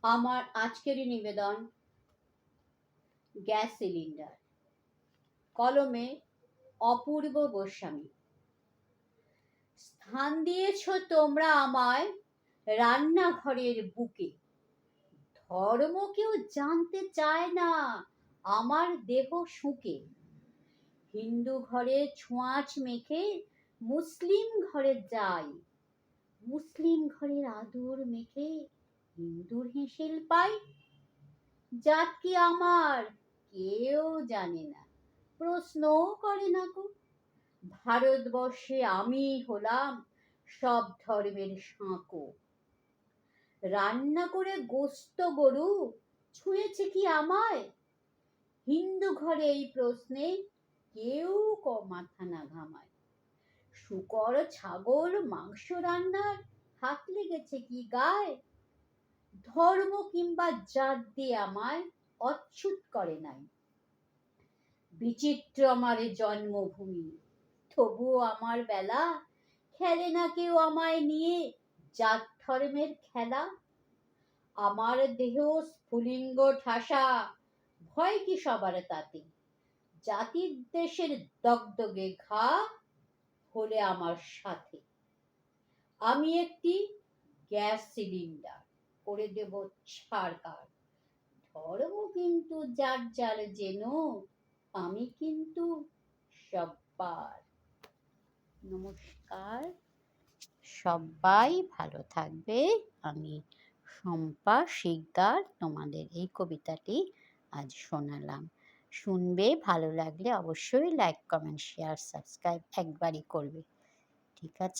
আমার আজকের নিবেদন গ্যাস সিলিন্ডার। কলমে অপূর্ব গোস্বামী। স্থান দিয়েছ তোমরা আমায় রান্নাঘরের বুকে। ধর্ম কেউ জানতে চায় না আমার দেহ শুকে। হিন্দু ঘরে ছোঁয়াচ মেখে মুসলিম ঘরে যাই। মুসলিম ঘরের আদর মেখে হিন্দুর হেসেল পাই। জাত কি আমার কেউ জানে না, প্রশ্নও করে না কো। ভারতবর্ষে আমি হলাম সব ধর্মের সাঁকো। রান্না করে গোস্ত গরু ছুঁয়েছে কি আমায়? হিন্দু ঘরে এই প্রশ্নে কেউ মাথা না ঘামায়। শূকর ছাগল মাংস রান্নার হাত লেগেছে কি গায়ে? ধর্ম কিংবা জাত দিয়ে আমায় অচ্যুত করে নাই। বিচিত্র আমার জন্মভূমি, তবুও আমার বেলা খেলে না কেউ আমায় নিয়ে জাত ধর্মের খেলা। আমার দেহ স্ফুলিঙ্গ ঠাসা, ভয় কি সবার তাতে? জাতির দেশের দগদগে ঘা হলে আমার সাথে। আমি একটি গ্যাস সিলিন্ডার, করে দেব ছাড়কার। ধর্ম কিন্তু যার যার যেন, আমি কিন্তু সব্বার। নমস্কার, সবাই ভালো থাকবে। আমি শম্পা শিকদার তোমাদের এই কবিতাটি আজ শোনালাম। শুনবে, ভালো লাগলে অবশ্যই লাইক, কমেন্ট, শেয়ার, সাবস্ক্রাইব একবারই করবে। ঠিক আছে?